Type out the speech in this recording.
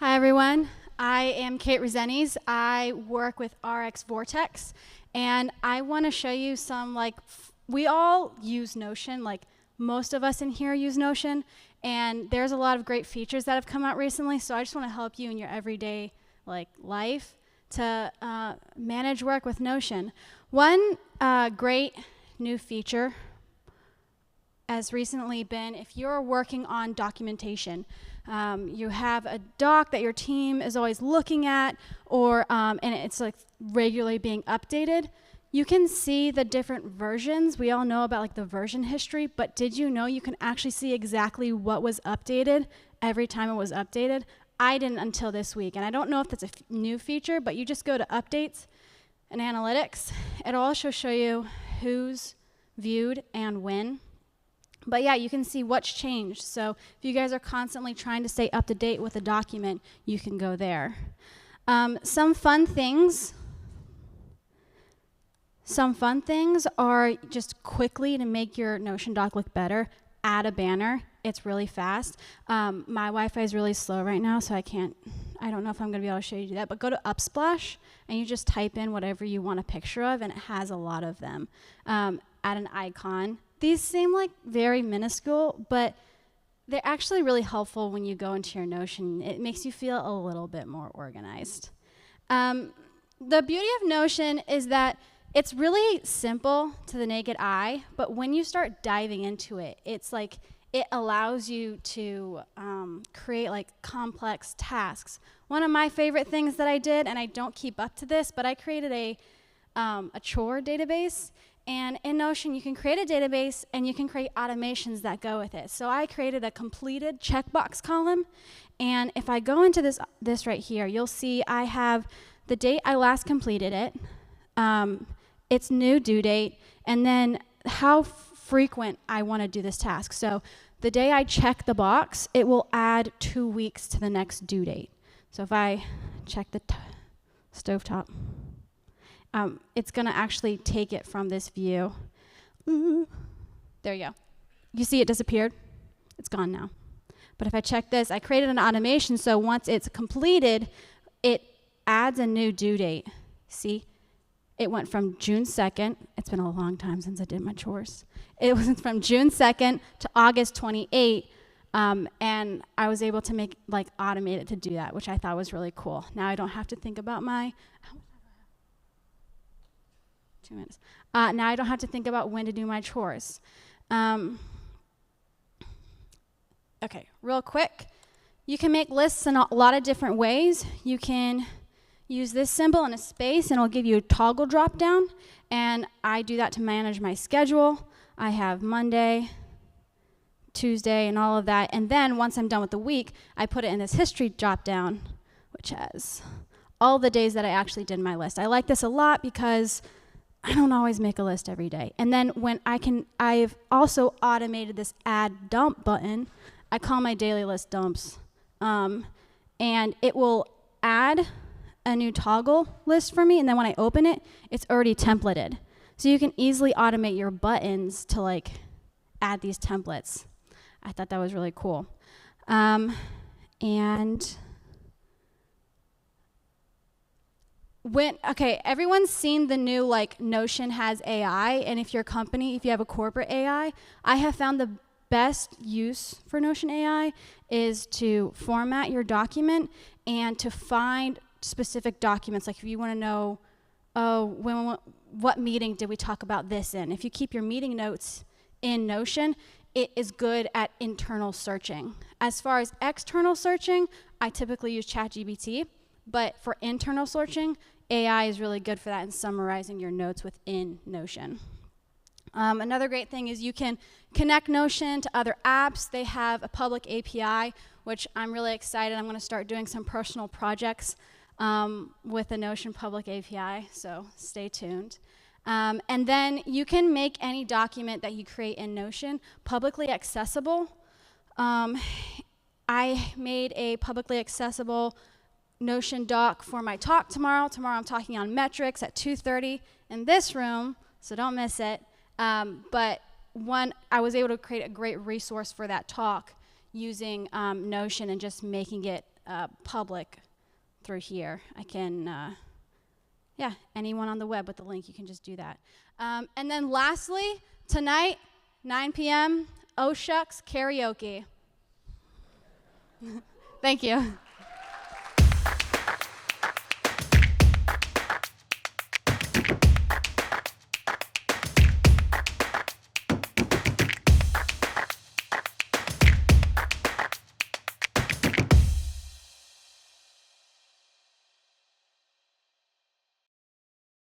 Hi, everyone. I am Kate Rezentes. I work with RX Vortex, and I want to show you some, we all use Notion, most of us in here use Notion, and there's a lot of great features that have come out recently, so I just want to help you in your everyday, life to manage work with Notion. One great new feature has recently been if you're working on documentation. You have a doc that your team is always looking at, or and it's regularly being updated. You can see the different versions. We all know about the version history, but did you know you can actually see exactly what was updated every time it was updated? I didn't until this week, and I don't know if that's a new feature, but you just go to Updates and Analytics. It'll also show you who's viewed and when. But yeah, you can see what's changed. So if you guys are constantly trying to stay up to date with a document, you can go there. Some fun things are just quickly to make your Notion doc look better. Add a banner. It's really fast. My Wi-Fi is really slow right now, so I don't know if I'm going to be able to show you that. But go to Upsplash, and you just type in whatever you want a picture of, and it has a lot of them. Add an icon. These seem very minuscule, but they're actually really helpful when you go into your Notion. It makes you feel a little bit more organized. The beauty of Notion is that it's really simple to the naked eye, but when you start diving into it, it's it allows you to create complex tasks. One of my favorite things that I did, and I don't keep up to this, but I created a chore database. And in Notion, you can create a database, and you can create automations that go with it. So I created a completed checkbox column, and if I go into this right here, you'll see I have the date I last completed it, its new due date, and then how frequent I want to do this task. So the day I check the box, it will add 2 weeks to the next due date. So if I check the stovetop, it's going to actually take it from this view. There you go. You see it disappeared? It's gone now. But if I check this, I created an automation, so once it's completed, it adds a new due date. See? It went from June 2nd. It's been a long time since I did my chores. It was from June 2nd to August 28th, and I was able to make, automate it to do that, which I thought was really cool. Now I don't have to think about my... 2 minutes. Now I don't have to think about when to do my chores. Okay, real quick. You can make lists in a lot of different ways. You can use this symbol and a space, and it'll give you a toggle drop down. And I do that to manage my schedule. I have Monday, Tuesday, and all of that. And then once I'm done with the week, I put it in this history drop down, which has all the days that I actually did my list. I like this a lot because I don't always make a list every day. And then when I've also automated this add dump button. I call my daily list dumps. And it will add a new toggle list for me. And then when I open it, it's already templated. So you can easily automate your buttons to add these templates. I thought that was really cool. Everyone's seen the new Notion has AI, and if your company, if you have a corporate AI, I have found the best use for Notion AI is to format your document and to find specific documents. If you want to know, what meeting did we talk about this in? If you keep your meeting notes in Notion, it is good at internal searching. As far as external searching, I typically use ChatGPT, but for internal searching, AI is really good for that and summarizing your notes within Notion. Another great thing is you can connect Notion to other apps. They have a public API, which I'm really excited. I'm going to start doing some personal projects with the Notion public API, so stay tuned. And then you can make any document that you create in Notion publicly accessible. I made a publicly accessible Notion doc for my talk tomorrow. Tomorrow I'm talking on metrics at 2:30 in this room, so don't miss it. But I was able to create a great resource for that talk using Notion and just making it public through here. I can, anyone on the web with the link, you can just do that. And then lastly, tonight, 9 p.m., Oh Shucks karaoke. Thank you.